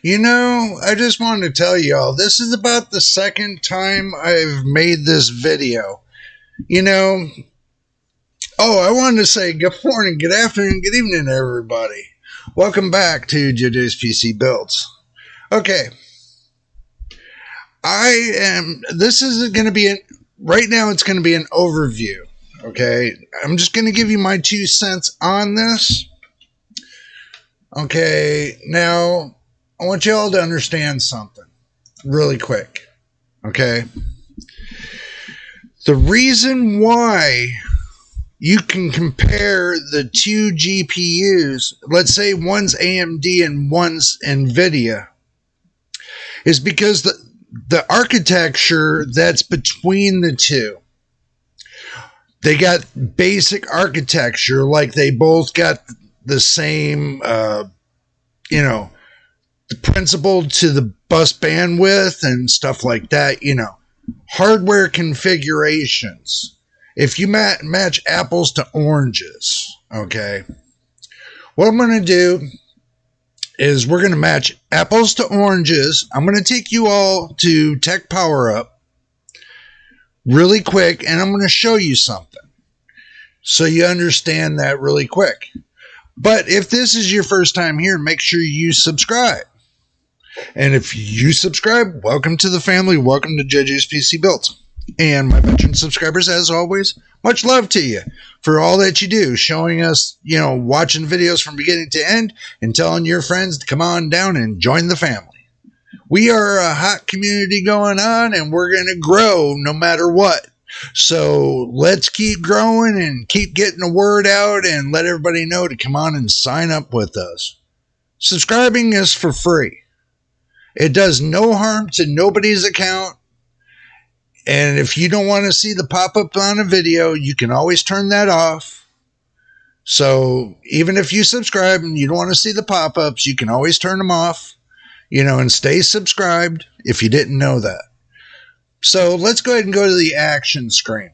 I just wanted to tell y'all, this is about the second time I've made this video. You know, I wanted to say good morning, good afternoon, good evening, everybody. Welcome back to JJ's PC Builds. Okay. This is going to be, right now it's going to be an overview. Okay. I'm just going to give you my 2 cents on this. Okay. Now, I want you all to understand something really quick. Okay. The reason why you can compare the 2 GPUs, let's say one's AMD and one's Nvidia, is because the architecture that's between the two. They got basic architecture, like they both got the same, the principle to the bus bandwidth and stuff like that, hardware configurations. If you match apples to oranges, okay, what I'm going to do is we're going to match apples to oranges. I'm going to take you all to Tech Power Up really quick, and I'm going to show you something so you understand that really quick. But if this is your first time here, make sure you subscribe. And if you subscribe, welcome to the family. Welcome to JJ's PC Builds. And my veteran subscribers, as always, much love to you for all that you do, showing us, watching videos from beginning to end and telling your friends to come on down and join the family. We are a hot community going on, and we're going to grow no matter what. So let's keep growing and keep getting the word out and let everybody know to come on and sign up with us. Subscribing is for free. It does no harm to nobody's account. And if you don't want to see the pop-up on a video, you can always turn that off. So even if you subscribe and you don't want to see the pop-ups, you can always turn them off, and stay subscribed if you didn't know that. So let's go ahead and go to the action screen.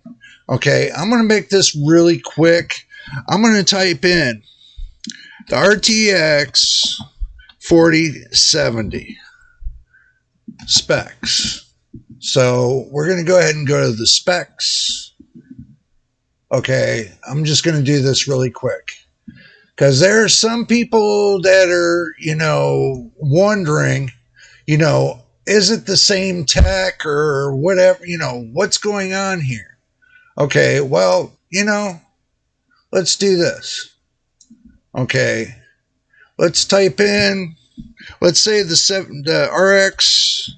Okay, I'm going to make this really quick. I'm going to type in the RTX 4070 specs. So we're going to go ahead and go to the specs. Okay, I'm just going to do this really quick because there are some people that are, wondering, is it the same tech or whatever, what's going on here? Okay, well, let's do this. Okay, let's type in, let's say the RX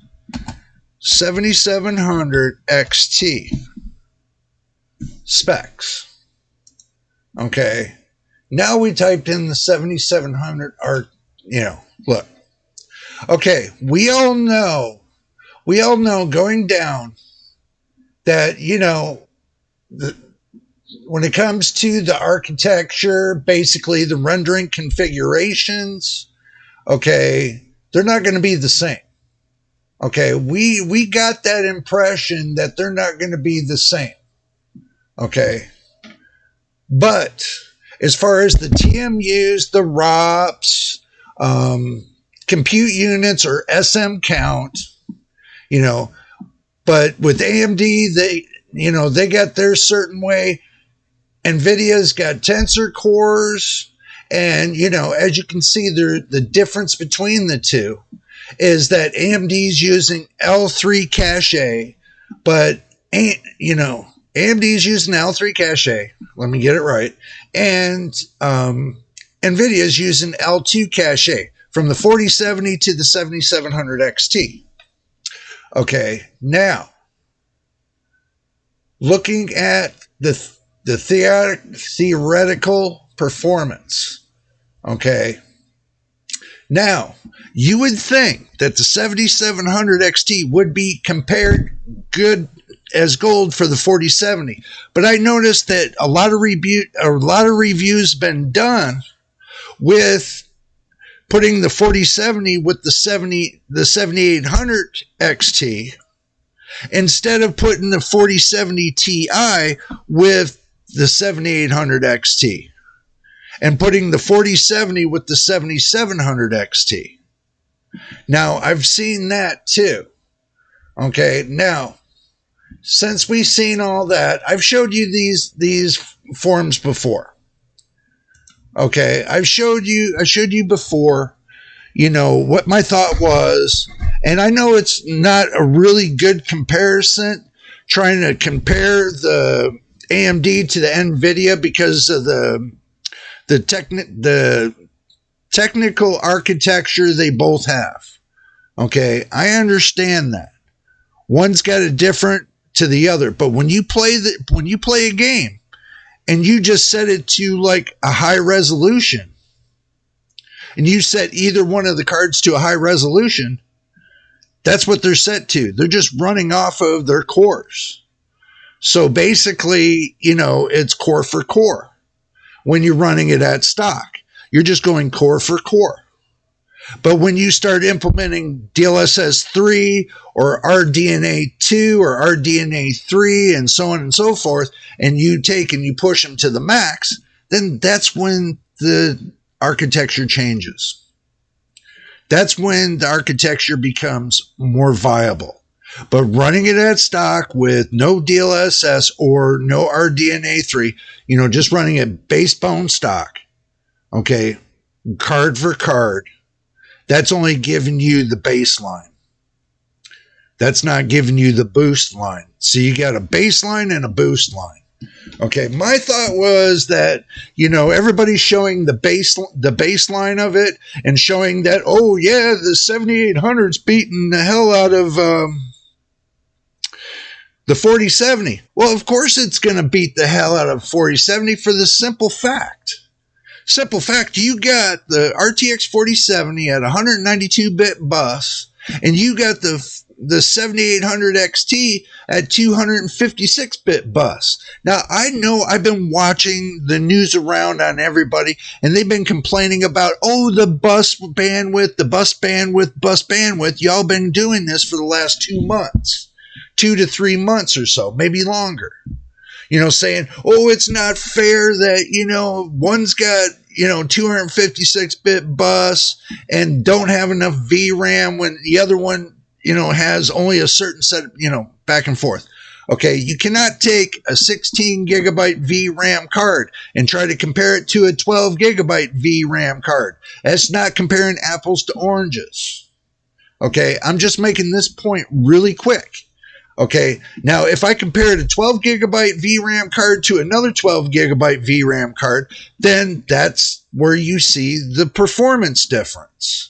7700 XT specs. Okay, now we typed in the 7700 look. Okay, we all know going down that, when it comes to the architecture, basically the rendering configurations, okay, they're not going to be the same. Okay, we got that impression that they're not going to be the same. Okay, but as far as the TMUs, the ROPs, compute units or SM count, but with AMD, they got their certain way. Nvidia's got tensor cores, and, as you can see, the difference between the two is that AMD's using L3 cache, but, AMD's using L3 cache. Let me get it right. And Nvidia's using L2 cache from the 4070 to the 7700 XT. Okay, now, looking at the theoretical performance. Okay, now, you would think that the 7700 XT would be compared good as gold for the 4070, but I noticed that a lot of reviews been done with putting the 4070 with the 7800 XT instead of putting the 4070 Ti with the 7800 XT and putting the 4070 with the 7700 XT. Now, I've seen that too. Okay, now, since we've seen all that, I've showed you these forms before. Okay, I showed you before, what my thought was, and I know it's not a really good comparison trying to compare the AMD to the Nvidia because of the technical architecture they both have. Okay, I understand that. One's got a different to the other, but when you play a game and you just set it to like a high resolution, and you set either one of the cards to a high resolution, that's what they're set to. They're just running off of their cores. So basically, it's core for core. When you're running it at stock, you're just going core for core. But when you start implementing DLSS 3 or RDNA 2 or RDNA 3 and so on and so forth, and you take and you push them to the max, then that's when the architecture changes. That's when the architecture becomes more viable. But running it at stock with no DLSS or no RDNA 3, just running it base bone stock, okay, card for card, that's only giving you the baseline. That's not giving you the boost line. So you got a baseline and a boost line. Okay, my thought was that, everybody's showing the baseline of it and showing that, oh yeah, the 7800's beating the hell out of the 4070. Well, of course it's going to beat the hell out of 4070 for the simple fact, you got the RTX 4070 at 192-bit bus, and you got the 7800 XT at 256-bit bus. Now, I know I've been watching the news around on everybody, and they've been complaining about, the bus bandwidth. Y'all been doing this for the last 2 months, 2 to 3 months or so, maybe longer. Saying, it's not fair that, one's got, 256-bit bus and don't have enough VRAM when the other one, has only a certain set, back and forth. Okay, you cannot take a 16 gigabyte VRAM card and try to compare it to a 12 gigabyte VRAM card. That's not comparing apples to oranges. Okay, I'm just making this point really quick. Okay, now if I compare a 12 gigabyte VRAM card to another 12 gigabyte VRAM card, then that's where you see the performance difference.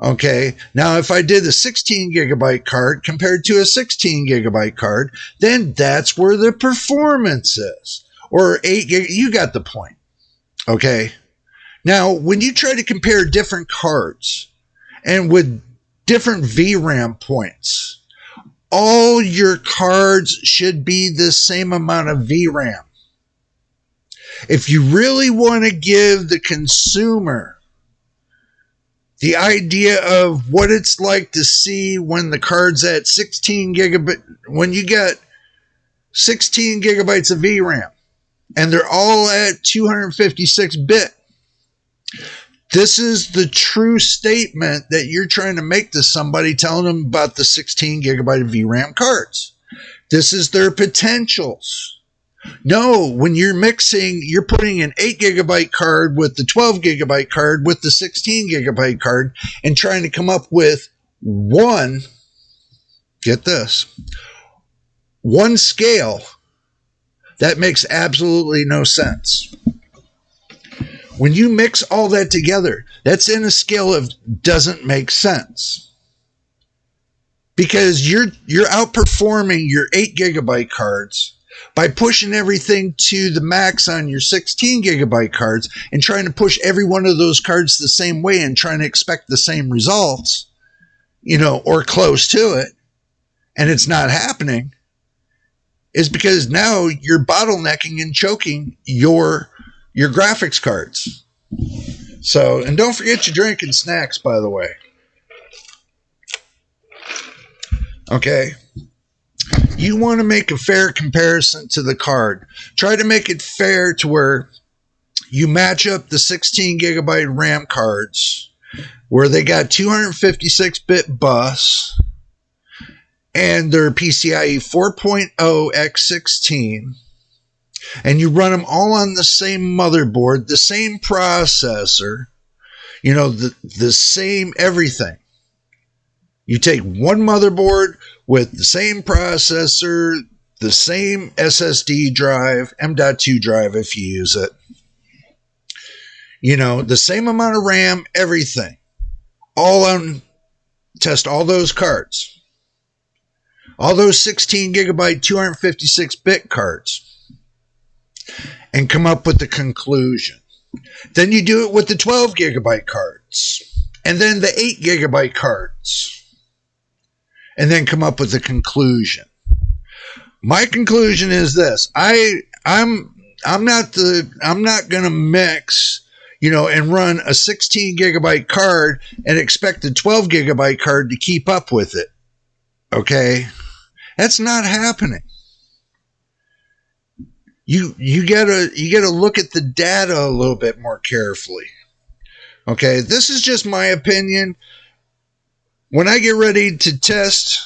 Okay, now if I did a 16 gigabyte card compared to a 16 gigabyte card, then that's where the performance is. Or 8 gig, you got the point. Okay, now when you try to compare different cards and with different VRAM points, all your cards should be the same amount of VRAM. If you really want to give the consumer the idea of what it's like to see when the card's at 16 gigabyte, when you got 16 gigabytes of VRAM and they're all at 256 bit, this is the true statement that you're trying to make to somebody, telling them about the 16 gigabyte of VRAM cards. This is their potentials. No, when you're mixing, you're putting an 8 gigabyte card with the 12 gigabyte card with the 16 gigabyte card and trying to come up with one, get this, one scale. That makes absolutely no sense. When you mix all that together, that's in a scale of doesn't make sense. Because you're outperforming your 8 gigabyte cards by pushing everything to the max on your 16 gigabyte cards and trying to push every one of those cards the same way and trying to expect the same results, or close to it, and it's not happening, is because now you're bottlenecking and choking your graphics cards. So, and don't forget your drink and snacks, by the way. Okay. You want to make a fair comparison to the card. Try to make it fair to where you match up the 16 gigabyte RAM cards where they got 256-bit bus and their PCIe 4.0 x16, and you run them all on the same motherboard, the same processor, you know, the same everything. You take one motherboard with the same processor, the same SSD drive, M.2 drive if you use it, you know, the same amount of RAM, everything, all on, test all those cards. All those 16 gigabyte, 256-bit cards, and come up with the conclusion. Then you do it with the 12 gigabyte cards, and then the 8 gigabyte cards, and then come up with the conclusion. My conclusion is this: I'm not going to mix, you know, and run a 16 gigabyte card and expect the 12 gigabyte card to keep up with it. Okay? That's not happening. You gotta look at the data a little bit more carefully. Okay, this is just my opinion. When I get ready to test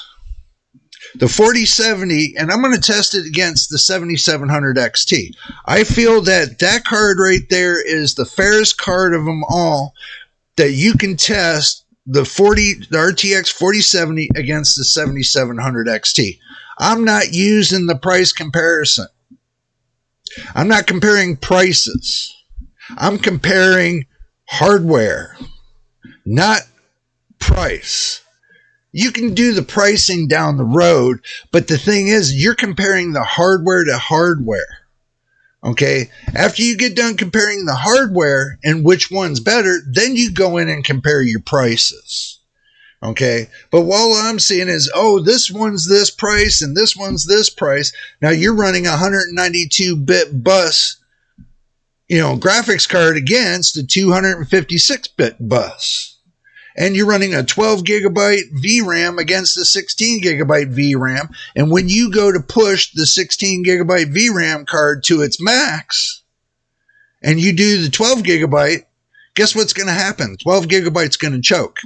the 4070, and I'm going to test it against the 7700 XT, I feel that that card right there is the fairest card of them all that you can test the RTX 4070 against the 7700 XT. I'm not using the price comparison. I'm not comparing prices. I'm comparing hardware, not price. You can do the pricing down the road, but the thing is, you're comparing the hardware to hardware. Okay? After you get done comparing the hardware and which one's better, then you go in and compare your prices. Okay? But all I'm seeing is, oh, this one's this price and this one's this price. Now you're running a 192-bit bus, you know, graphics card against a 256-bit bus. And you're running a 12 gigabyte VRAM against a 16 gigabyte VRAM. And when you go to push the 16 gigabyte VRAM card to its max, and you do the 12 gigabyte, guess what's going to happen? 12 gigabyte's going to choke.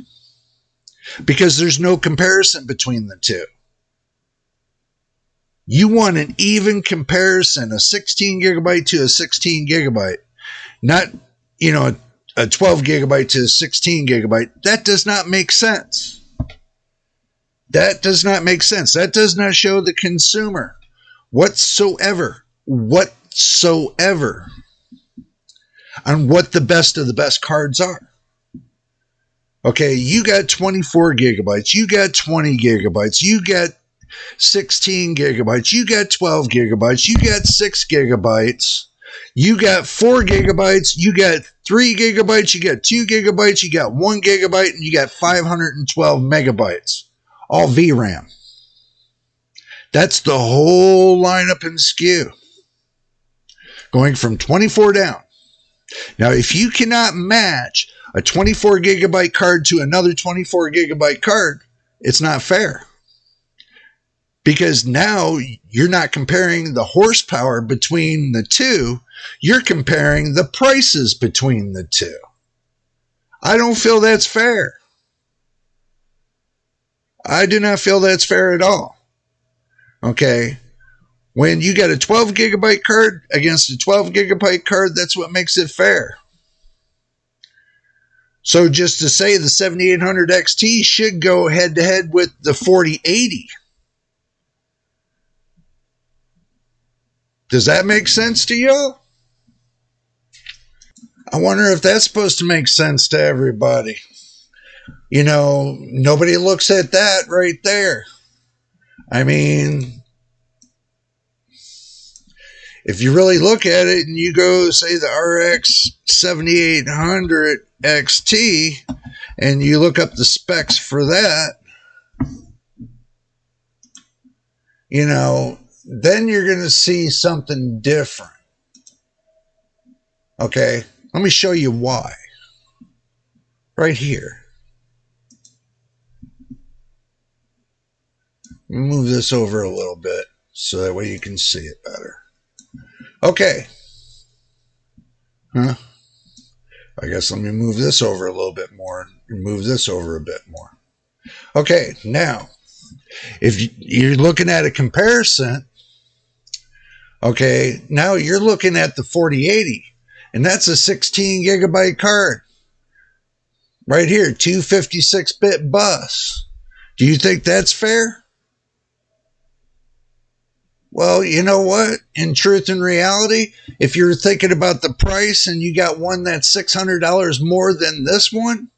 Because there's no comparison between the two. You want an even comparison, a 16 gigabyte to a 16 gigabyte, not, you know, a 12 gigabyte to a 16 gigabyte. That does not make sense. That does not make sense. That does not show the consumer whatsoever on what the best of the best cards are. Okay, you got 24 gigabytes, you got 20 gigabytes, you got 16 gigabytes, you got 12 gigabytes, you got 6 gigabytes, you got 4 gigabytes, you got 3 gigabytes, you got 2 gigabytes, you got 1 gigabyte, and you got 512 megabytes, all VRAM. That's the whole lineup and SKU, going from 24 down. Now, if you cannot match a 24 gigabyte card to another 24 gigabyte card, it's not fair. Because now you're not comparing the horsepower between the two, you're comparing the prices between the two. I don't feel that's fair. I do not feel that's fair at all. Okay? When you got a 12 gigabyte card against a 12 gigabyte card, that's what makes it fair. So just to say the 7800 XT should go head to head with the 4080. Does that make sense to y'all? I wonder if that's supposed to make sense to everybody. You know, nobody looks at that right there. I mean, if you really look at it and you go, say, the RX 7800 XT, and you look up the specs for that, you know, then you're going to see something different. Okay, let me show you why. Right here. Move this over a little bit so that way you can see it better. Okay. Huh? I guess let me move this over a little bit more and move this over a bit more. Okay, now, if you're looking at a comparison, okay, now you're looking at the 4080, and that's a 16 gigabyte card. Right here, 256-bit bus. Do you think that's fair? Well, you know what? In truth and reality, if you're thinking about the price and you got one that's $600 more than this one,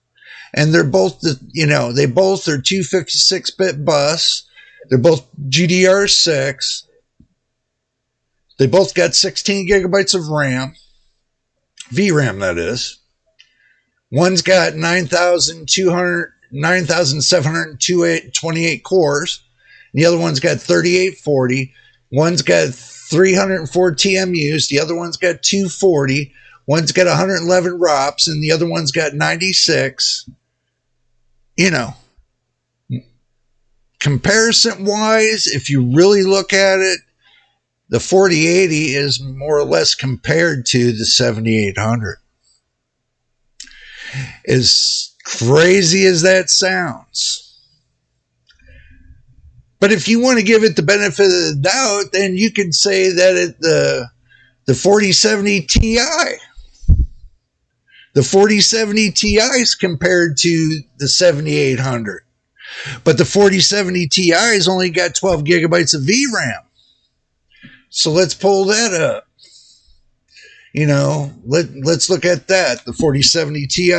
and they're both, they both are 256-bit bus, they're both GDR6, they both got 16 gigabytes of RAM, VRAM that is. One's got 9,728 cores, and the other one's got 3840. One's got 304 TMUs, the other one's got 240. One's got 111 ROPS, and the other one's got 96. Comparison-wise, if you really look at it, the 4080 is more or less compared to the 7800. As crazy as that sounds. But if you want to give it the benefit of the doubt, then you could say that the 4070 Ti. The 4070 Ti is compared to the 7800. But the 4070 Ti has only got 12 gigabytes of VRAM. So let's pull that up. Let's look at that, the 4070 Ti.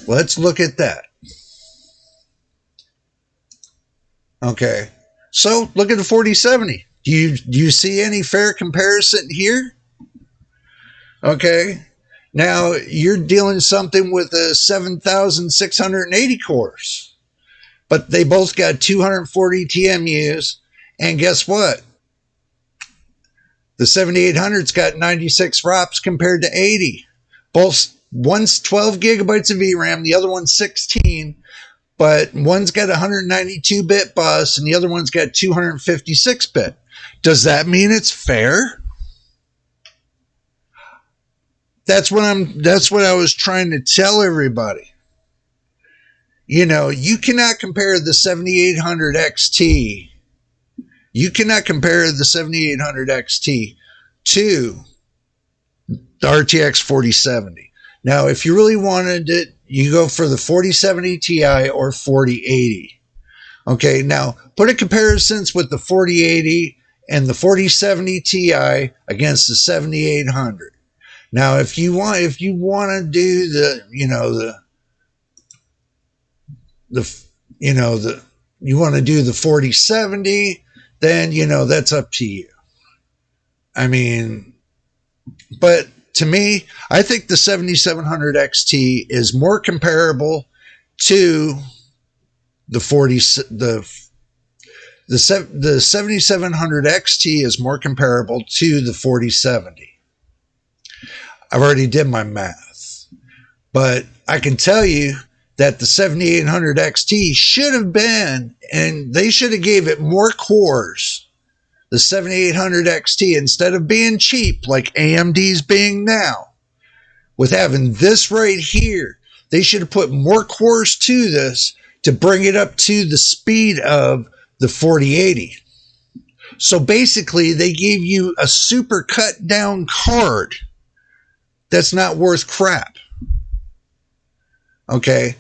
Let's look at that. Okay. So look at the 4070. Do you see any fair comparison here? Okay. Now you're dealing something with a 7,680 cores, but they both got 240 TMUs, and guess what? The 7800's got 96 ROPS compared to 80. One's 12 gigabytes of VRAM, the other one's 16, but one's got 192-bit bus and the other one's got 256-bit. Does that mean it's fair? That's what I was trying to tell everybody. You cannot compare the 7800 XT. You cannot compare the 7800 XT to the RTX 4070. Now, if you really wanted it, you go for the 4070 Ti or 4080. Okay, now put a comparisons with the 4080 and the 4070 Ti against the 7800. Now, if you want to do you want to do the 4070, then that's up to you. I mean, but to me, I think the 7700 XT is more comparable to the 7700 XT is more comparable to the 4070. I've already did my math, but I can tell you that the 7800 XT should have been, and they should have gave it more cores. The 7800 XT, instead of being cheap like AMD's being now, with having this right here, they should have put more cores to this to bring it up to the speed of the 4080. So basically, they gave you a super cut down card that's not worth crap. Okay?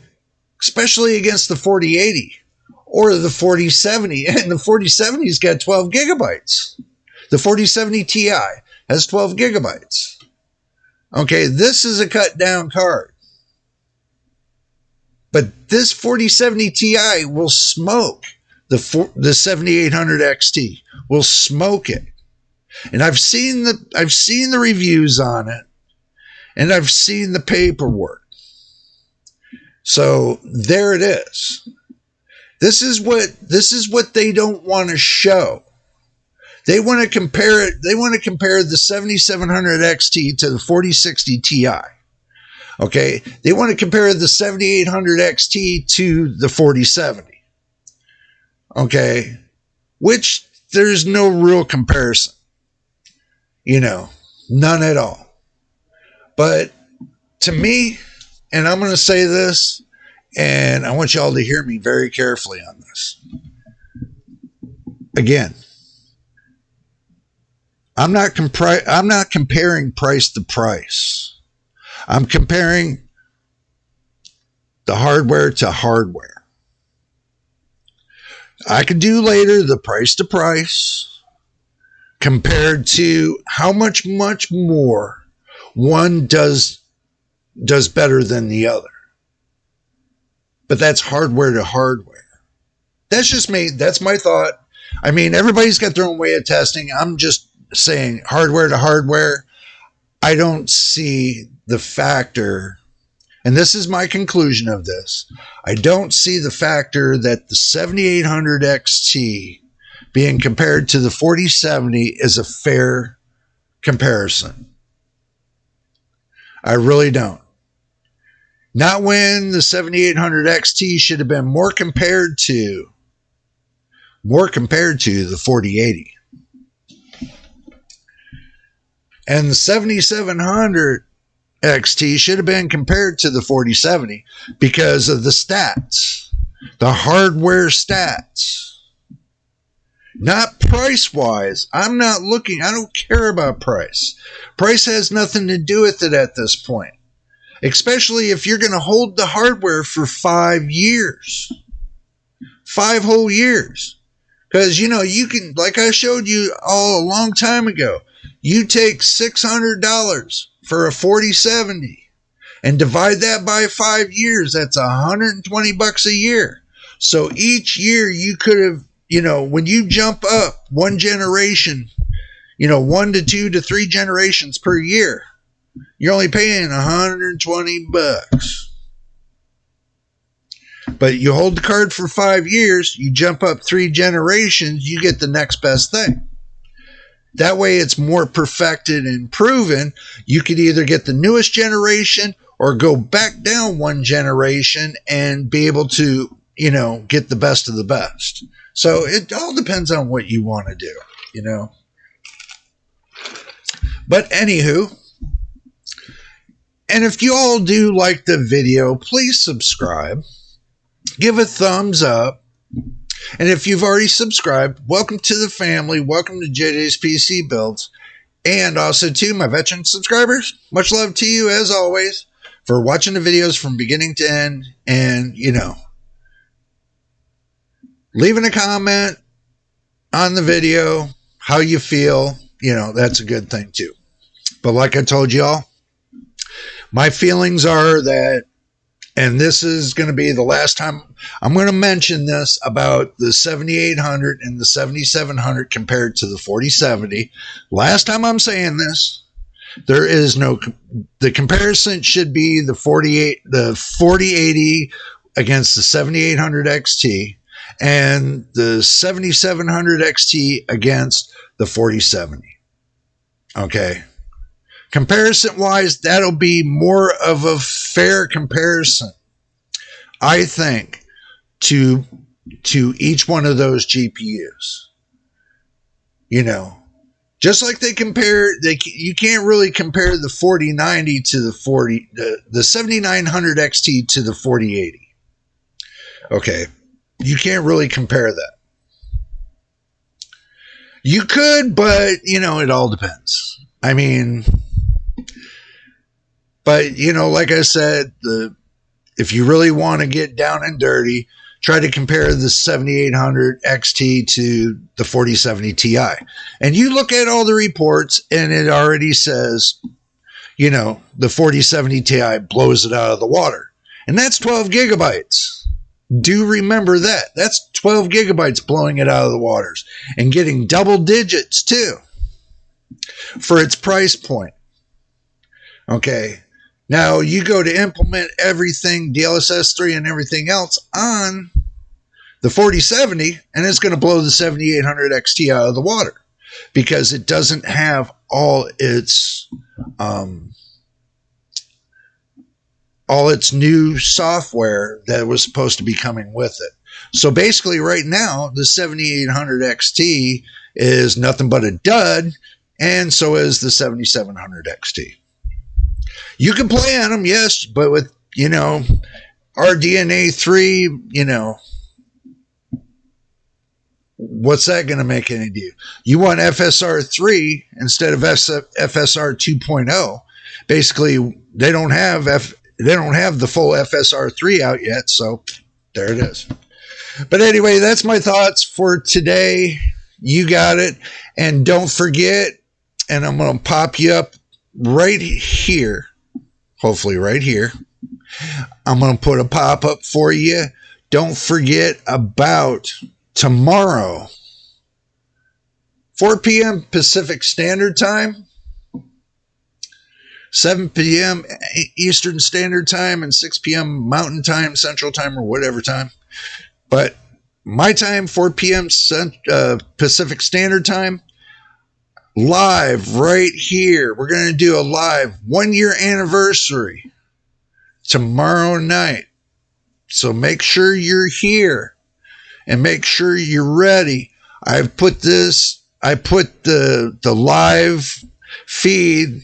Especially against the 4080. Or the 4070, and the 4070's got 12 gigabytes. The 4070 Ti has 12 gigabytes. Okay, this is a cut down card. But this 4070 Ti will smoke the 7800 XT. Will smoke it. And I've seen the reviews on it, and I've seen the paperwork. So there it is. This is what they don't want to show. They want to compare it. They want to compare the 7700 XT to the 4060 Ti. Okay, they want to compare the 7800 XT to the 4070. Okay, which there's no real comparison. None at all. But to me, and I'm going to say this, and I want y'all to hear me very carefully on this. Again, I'm not comparing price to price. I'm comparing the hardware to hardware. I could do later the price to price compared to how much more one does better than the other. But that's hardware to hardware. That's just me. That's my thought. I mean, everybody's got their own way of testing. I'm just saying hardware to hardware. I don't see the factor, and this is my conclusion of this. I don't see the factor that the 7800 XT being compared to the 4070 is a fair comparison. I really don't. Not when the 7800 XT should have been more compared to the 4080. And the 7700 XT should have been compared to the 4070 because of the stats, the hardware stats. Not price-wise. I don't care about price. Price has nothing to do with it at this point. Especially if you're going to hold the hardware for 5 years. 5 whole years. Because, you can, like I showed you all a long time ago, you take $600 for a 4070 and divide that by 5 years. That's $120 a year. So each year you could have, when you jump up one generation, 1 to 2 to 3 generations per year, you're only paying $120. But you hold the card for 5 years, you jump up 3 generations, you get the next best thing. That way it's more perfected and proven. You could either get the newest generation or go back down 1 generation and be able to, get the best of the best. So it all depends on what you want to do, But anywho, and if you all do like the video, please subscribe. Give a thumbs up. And if you've already subscribed, welcome to the family. Welcome to JJ's PC Builds. And also to my veteran subscribers, much love to you as always for watching the videos from beginning to end. And, leaving a comment on the video, how you feel, that's a good thing too. But like I told y'all, my feelings are that, and this is going to be the last time I'm going to mention this about the 7800 and the 7700 compared to the 4070. Last time I'm saying this, there is the comparison should be the 4080 against the 7800 XT and the 7700 XT against the 4070. Okay. Comparison wise, that'll be more of a fair comparison, I think, to each one of those GPUs. Just like you can't really compare the 4090 to the 7900 XT to the 4080. Okay. You can't really compare that. You could, but, it all depends. I mean, but, like I said, if you really want to get down and dirty, try to compare the 7800 XT to the 4070 Ti. And you look at all the reports, and it already says, the 4070 Ti blows it out of the water. And that's 12 gigabytes. Do remember that. That's 12 gigabytes blowing it out of the waters. And getting double digits, too, for its price point. Okay. Now, you go to implement everything, DLSS 3 and everything else on the 4070, and it's going to blow the 7800 XT out of the water because it doesn't have all its new software that was supposed to be coming with it. So basically right now, the 7800 XT is nothing but a dud, and so is the 7700 XT. You can play on them, yes, but with, RDNA 3, what's that going to make any do? You want FSR 3 instead of FSR 2.0. Basically, they don't have the full FSR 3 out yet, so there it is. But anyway, that's my thoughts for today. You got it. And don't forget, and I'm going to pop you up right here, hopefully right here. I'm going to put a pop-up for you. Don't forget about tomorrow, 4 p.m. Pacific Standard Time, 7 p.m. Eastern Standard Time, and 6 p.m. Mountain Time, Central Time, or whatever time. But my time, 4 p.m. Pacific Standard Time, live right here. We're going to do a live 1-year anniversary tomorrow night. So make sure you're here and make sure you're ready. I put the live feed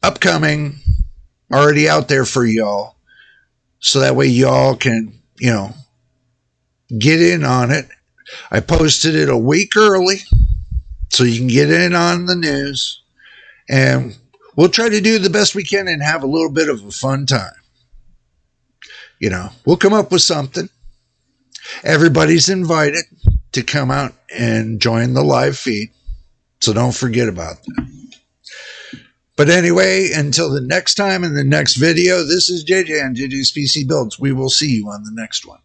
upcoming already out there for y'all. So that way y'all can, get in on it. I posted it a week early so you can get in on the news. And we'll try to do the best we can and have a little bit of a fun time. We'll come up with something. Everybody's invited to come out and join the live feed. So don't forget about that. But anyway, until the next time in the next video, this is JJ on JJ's PC Builds. We will see you on the next one.